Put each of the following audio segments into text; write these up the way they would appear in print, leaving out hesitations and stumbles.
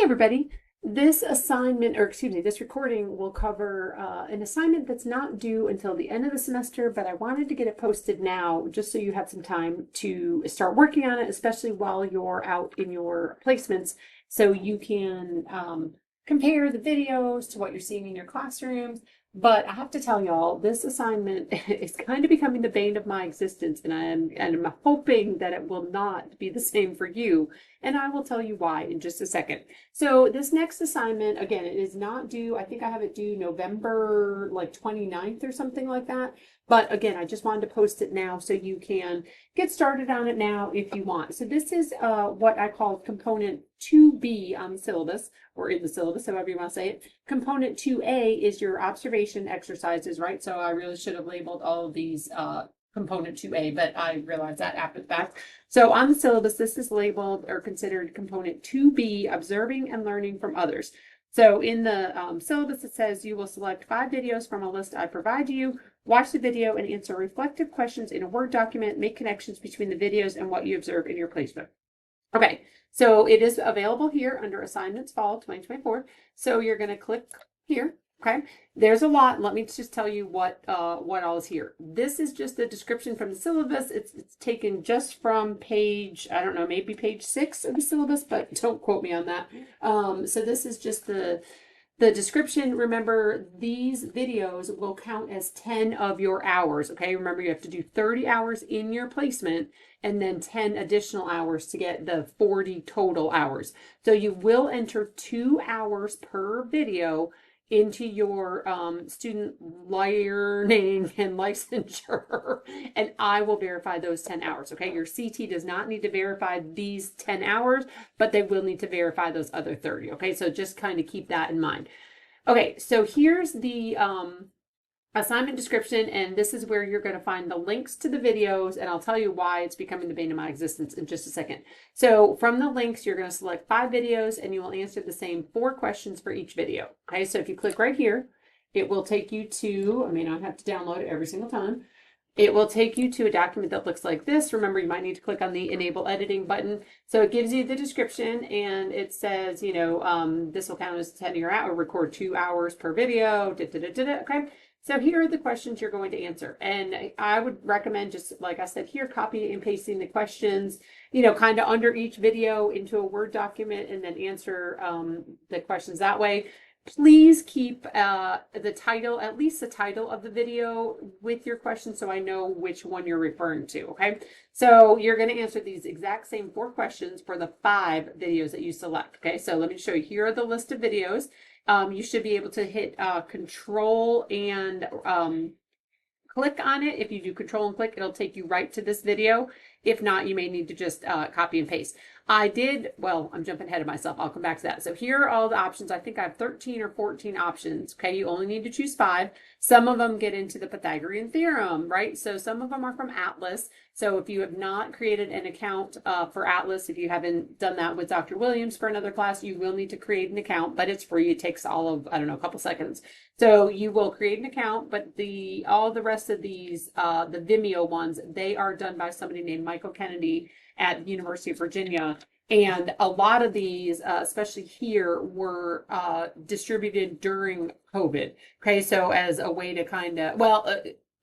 everybody. This assignment, or excuse me, this recording will cover an assignment that's not due until the end of the semester, but I wanted to get it posted now just so you have some time to start working on it, especially while you're out in your placements, so you can compare the videos to what you're seeing in your classrooms. But I have to tell y'all, this assignment is kind of becoming the bane of my existence, and I'm hoping that it will not be the same for you. And I will tell you why in just a second. So this next assignment, again, it is not due. I think I have it due November like 29th or something like that. But again, I just wanted to post it now so you can get started on it now if you want. So this is what I call component 2B on the syllabus, or in the syllabus, however you want to say it. Component 2A is your observation exercises, right? So I really should have labeled all of these component 2A, but I realized that after the fact. So on the syllabus, this is labeled or considered component 2B, observing and learning from others. So in the syllabus, it says you will select 5 videos from a list I provide you, watch the video and answer reflective questions in a Word document, make connections between the videos and what you observe in your placement. Okay, so it is available here under Assignments Fall 2024. So you're going to click here. Okay, there's a lot. Let me just tell you what all is here. This is just the description from the syllabus. It's taken just from page, I don't know, maybe page 6 of the syllabus, but don't quote me on that. So this is just the description. Remember, these videos will count as 10 of your hours. Okay, remember you have to do 30 hours in your placement and then 10 additional hours to get the 40 total hours. So you will enter 2 hours per video into your student learning and licensure, and I will verify those 10 hours. Okay, your CT does not need to verify these 10 hours, but they will need to verify those other 30. Okay, so just kind of keep that in mind. Okay, so here's the assignment description, and this is where you're going to find the links to the videos, and I'll tell you why it's becoming the bane of my existence in just a second. So from the links, you're going to select 5 videos, and you will answer the same 4 questions for each video. Okay, so if you click right here, it will take you to, I mean, I have to download it every single time. It will take you to a document that looks like this. Remember, you might need to click on the Enable Editing button. So it gives you the description, and it says, you know, this will count as 10 of your hour, record 2 hours per video, okay? So here are the questions you're going to answer. And I would recommend, just like I said here, copying and pasting the questions, you know, kind of under each video into a Word document, and then answer the questions that way. Please keep the title, at least the title of the video with your question, so I know which one you're referring to, okay? So you're going to answer these exact same 4 questions for the 5 videos that you select, okay? So let me show you. Here are the list of videos. You should be able to hit Control and click on it. If you do Control and click, it'll take you right to this video. If not, you may need to just copy and paste. Well, I'm jumping ahead of myself. I'll come back to that. So here are all the options. I think I have 13 or 14 options. Okay, you only need to choose 5. Some of them get into the Pythagorean theorem, right? So some of them are from Atlas. So if you have not created an account for Atlas, if you haven't done that with Dr. Williams for another class, you will need to create an account, but it's free. It takes all of, I don't know, a couple seconds. So you will create an account, but all the rest of these, the Vimeo ones, they are done by somebody named Michael Kennedy at the University of Virginia. And a lot of these, especially here, were distributed during COVID. Okay, so as a way to kind of,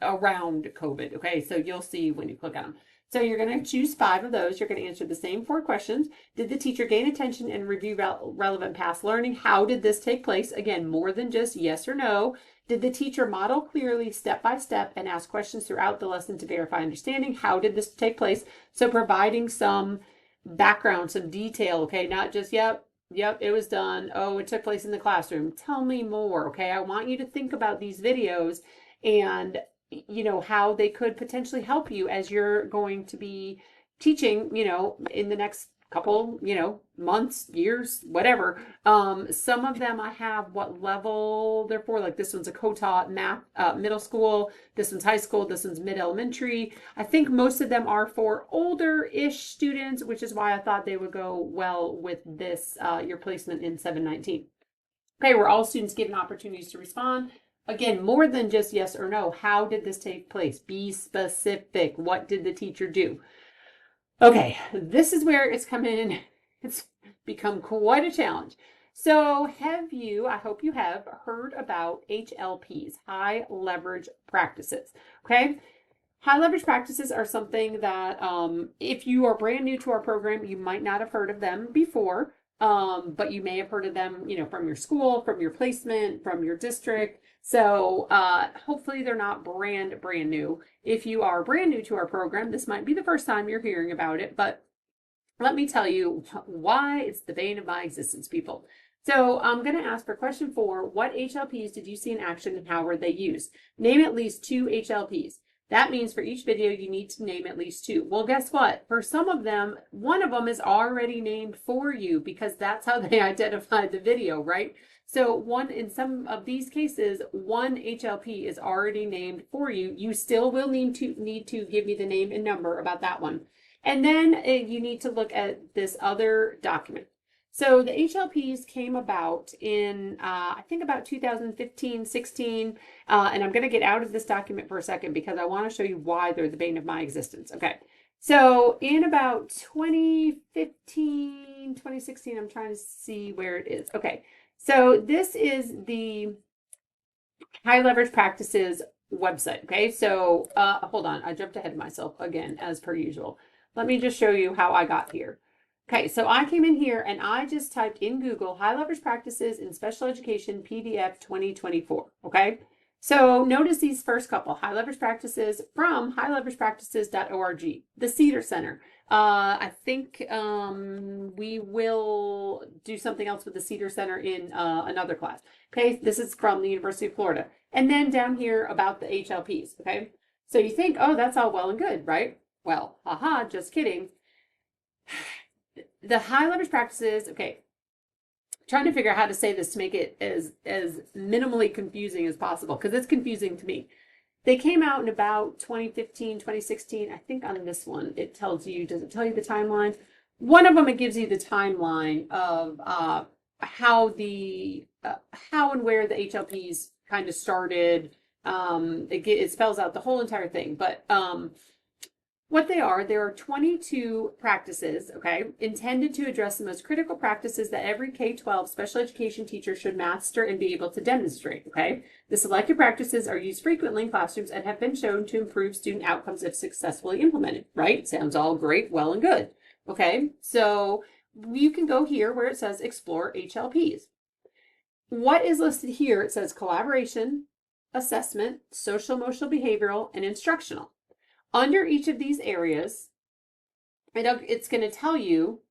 around COVID. Okay, so you'll see when you click on them. So you're going to choose 5 of those. You're going to answer the same 4 questions. Did the teacher gain attention and review relevant past learning? How did this take place? Again, more than just yes or no. Did the teacher model clearly step by step and ask questions throughout the lesson to verify understanding? How did this take place? So providing some background, some detail, okay? Not just, yep, it was done. Oh, it took place in the classroom. Tell me more, okay? I want you to think about these videos and, you know, how they could potentially help you as you're going to be teaching, you know, in the next couple, you know, months, years, whatever. Some of them I have what level they're for. Like this one's a co-taught math, middle school. This one's high school. This one's mid-elementary. I think most of them are for older-ish students, which is why I thought they would go well with this, your placement in 719. Okay, were all students given opportunities to respond? Again, more than just yes or no. How did this take place? Be specific. What did the teacher do? Okay, this is where it's coming It's become quite a challenge. So have you, I hope you have heard about HLPs, high leverage practices. Okay. High leverage practices are something that, if you are brand new to our program, you might not have heard of them before, but you may have heard of them, from your school, from your placement, from your district. So hopefully they're not brand new. If you are brand new to our program, this might be the first time you're hearing about it, but let me tell you why it's the bane of my existence, people. So I'm going to ask for question 4. What HLPs did you see in action and how were they used? Name at least 2 HLPs. That means for each video, you need to name at least 2. Well, guess what? For some of them, one of them is already named for you because that's how they identified the video, right? So in some of these cases, one HLP is already named for you. You still will need to give me the name and number about that one. And then you need to look at this other document. So the HLPs came about in, I think about 2015, 16, and I'm going to get out of this document for a second because I want to show you why they're the bane of my existence. Okay, so in about 2015, 2016, I'm trying to see where it is. Okay, so this is the high leverage practices website. Okay, so hold on, I jumped ahead of myself again, as per usual. Let me just show you how I got here. Okay, so I came in here and I just typed in Google high leverage practices in special education PDF 2024. Okay, so notice these first couple high leverage practices from highleveragepractices.org, the Cedar Center. I think we will do something else with the Cedar Center in another class. Okay, this is from the University of Florida. And then down here about the HLPs. Okay, so you think, oh, that's all well and good, right? Well, haha, just kidding. The high leverage practices, okay, trying to figure out how to say this to make it as minimally confusing as possible because it's confusing to me. They came out in about 2015, 2016. I think on this one, it tells you, does it tell you the timeline? One of them, it gives you the timeline of how and where the HLPs kind of started. It spells out the whole entire thing, but what there are 22 practices, okay, intended to address the most critical practices that every K-12 special education teacher should master and be able to demonstrate, okay? The selected practices are used frequently in classrooms and have been shown to improve student outcomes if successfully implemented, right? Sounds all great, well and good, okay? So you can go here where it says Explore HLPs. What is listed here? It says collaboration, assessment, social emotional behavioral, and instructional. Under each of these areas, it's going to tell you,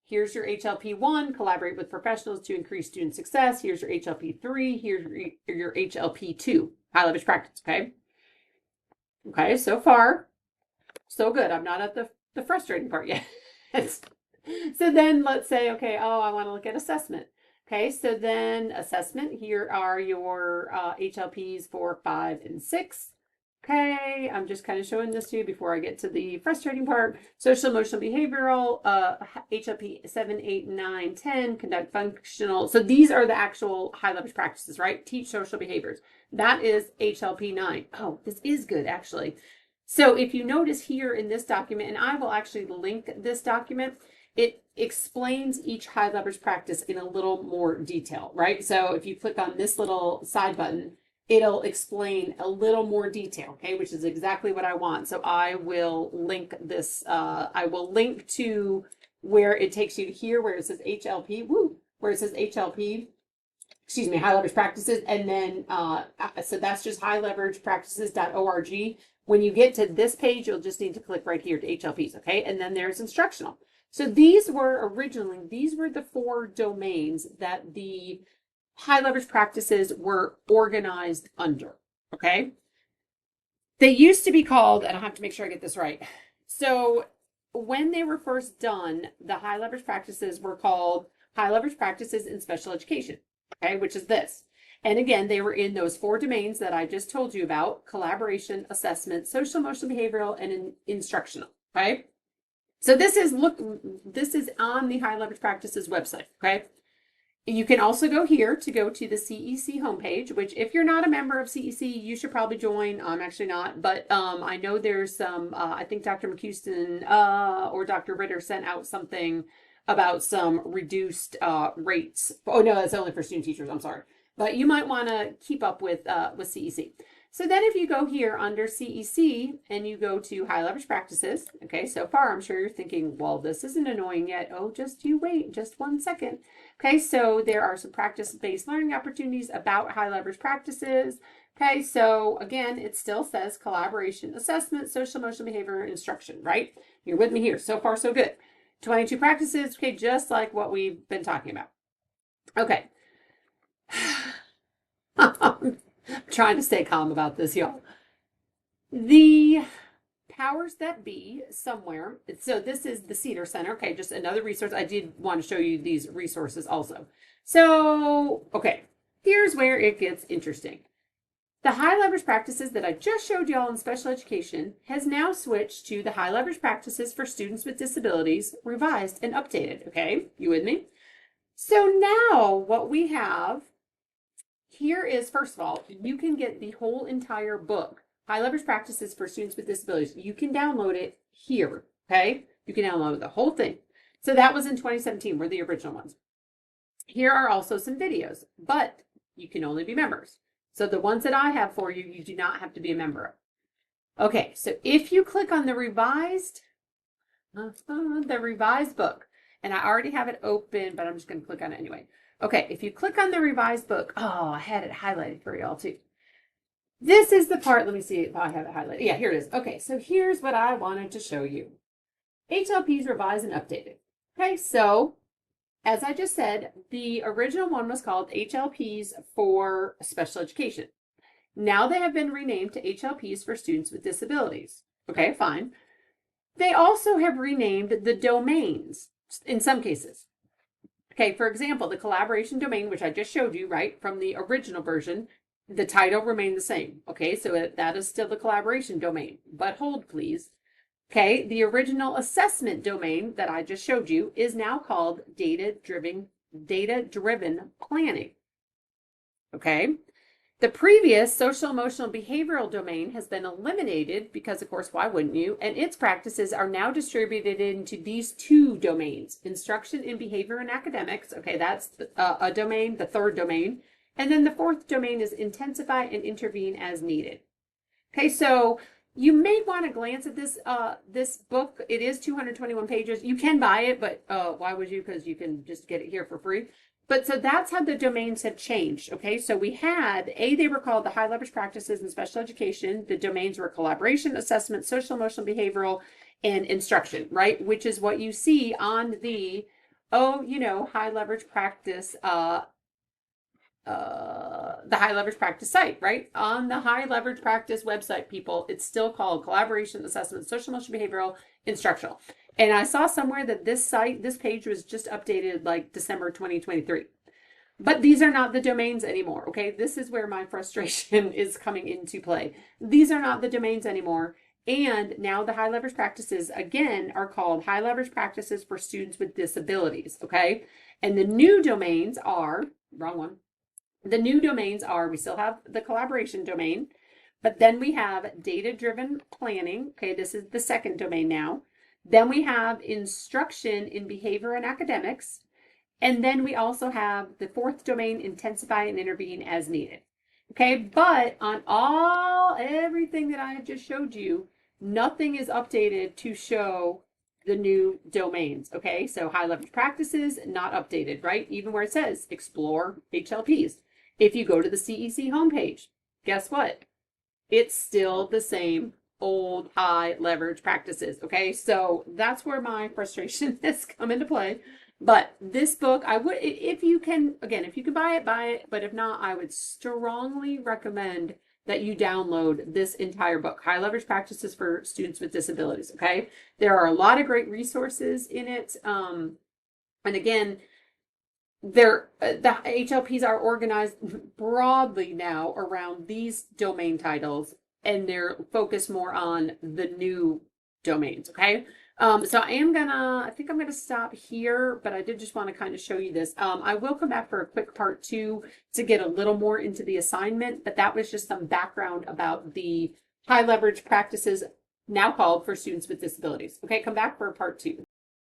here's your HLP 1, collaborate with professionals to increase student success. Here's your HLP 3, here's your HLP 2, high leverage practice, okay? Okay, so far, so good. I'm not at the frustrating part yet. So then let's say, okay, oh, I want to look at assessment. Okay, so then assessment, here are your HLPs 4, 5, and 6. Okay, I'm just kind of showing this to you before I get to the frustrating part. Social emotional behavioral, HLP 7, 8, 9, 10, conduct functional. So these are the actual high leverage practices, right? Teach social behaviors. That is HLP 9. Oh, this is good, actually. So if you notice here in this document, and I will actually link this document, it explains each high leverage practice in a little more detail, right? So if you click on this little side button, it'll explain a little more detail, okay, which is exactly what I want. So I will link this, I will link to where it takes you to here, where it says HLP, where it says HLP, excuse me, high leverage practices. And then, so that's just highleveragepractices.org. When you get to this page, you'll just need to click right here to HLPs, okay? And then there's instructional. So these were the 4 domains that the high leverage practices were organized under, okay? They used to be called, and I have to make sure I get this right. So when they were first done, the high leverage practices were called high leverage practices in special education, okay, which is this. And again, they were in those 4 domains that I just told you about: collaboration, assessment, social emotional behavioral, and instructional, right? So this is on the high leverage practices website, okay? You can also go here to go to the CEC homepage, which if you're not a member of CEC, you should probably join. I'm actually not, but I know there's some, I think Dr. McHuston or Dr. Ritter sent out something about some reduced rates. Oh no, that's only for student teachers. I'm sorry, but you might want to keep up with CEC. So then if you go here under CEC and you go to high leverage practices, okay, so far I'm sure you're thinking, well, this isn't annoying yet. Oh, just you wait just 1 second. Okay, so there are some practice-based learning opportunities about high leverage practices. Okay, so again, it still says collaboration, assessment, social emotional behavior, instruction, right? You're with me here. So far, so good. 22 practices, okay, just like what we've been talking about. Okay. I'm trying to stay calm about this, y'all. The powers that be somewhere. So this is the Cedar Center. Okay, just another resource. I did want to show you these resources also. So, okay, here's where it gets interesting. The high leverage practices that I just showed y'all in special education has now switched to the high leverage practices for students with disabilities, revised and updated. Okay, you with me? So now what we have here is, first of all, you can get the whole entire book, High Leverage Practices for Students with Disabilities. You can download it here, okay? You can download the whole thing. So that was in 2017, were the original ones. Here are also some videos, but you can only be members. So the ones that I have for you, you do not have to be a member of. Okay, so if you click on the revised book, and I already have it open, but I'm just going to click on it anyway. Okay, if you click on the revised book, oh, I had it highlighted for y'all too. This is the part, let me see if I have it highlighted. Yeah, here it is. Okay, so here's what I wanted to show you. HLPs revised and updated. Okay, so as I just said, the original one was called HLPs for special education. Now they have been renamed to HLPs for students with disabilities. Okay, fine. They also have renamed the domains in some cases. Okay, for example, the collaboration domain, which I just showed you, right, from the original version, the title remained the same. Okay, so that is still the collaboration domain, but hold please. Okay, the original assessment domain that I just showed you is now called data-driven planning. Okay, the previous social emotional behavioral domain has been eliminated because, of course, why wouldn't you? And its practices are now distributed into these two domains, instruction in behavior and academics. Okay, that's a domain, the third domain. And then the fourth domain is intensify and intervene as needed. Okay, so you may want to glance at this book. It is 221 pages. You can buy it, but why would you? Because you can just get it here for free. But so that's how the domains have changed. Okay, so we had they were called the high leverage practices in special education. The domains were collaboration, assessment, social, emotional, behavioral, and instruction, right? Which is what you see on the high leverage practice the high leverage practice site, right? On the high leverage practice website, people, it's still called collaboration, assessment, social, emotional, behavioral, instructional. And I saw somewhere that this page was just updated like December 2023. But these are not the domains anymore, okay? This is where my frustration is coming into play. These are not the domains anymore. And now the high leverage practices, again, are called high leverage practices for students with disabilities, okay? And the new domains are, wrong one. The new domains are, we still have the collaboration domain, but then we have data-driven planning. Okay, this is the second domain now. Then we have instruction in behavior and academics. And then we also have the fourth domain, intensify and intervene as needed. Okay, but on everything that I have just showed you, nothing is updated to show the new domains. Okay, so high leverage practices, not updated, right? Even where it says explore HLPs. If you go to the CEC homepage, guess what? It's still the same old high leverage practices. Okay, so that's where my frustration has come into play. But this book, I would, if you can, again, if you can buy it, buy it. But if not, I would strongly recommend that you download this entire book, High Leverage Practices for Students with Disabilities. Okay, there are a lot of great resources in it. And again, the HLPs are organized broadly now around these domain titles, and they're focused more on the new domains. Okay. So I think I'm gonna stop here, but I did just want to kind of show you this. I will come back for a quick part 2 to get a little more into the assignment, but that was just some background about the high leverage practices now called for students with disabilities. Okay, come back for part 2.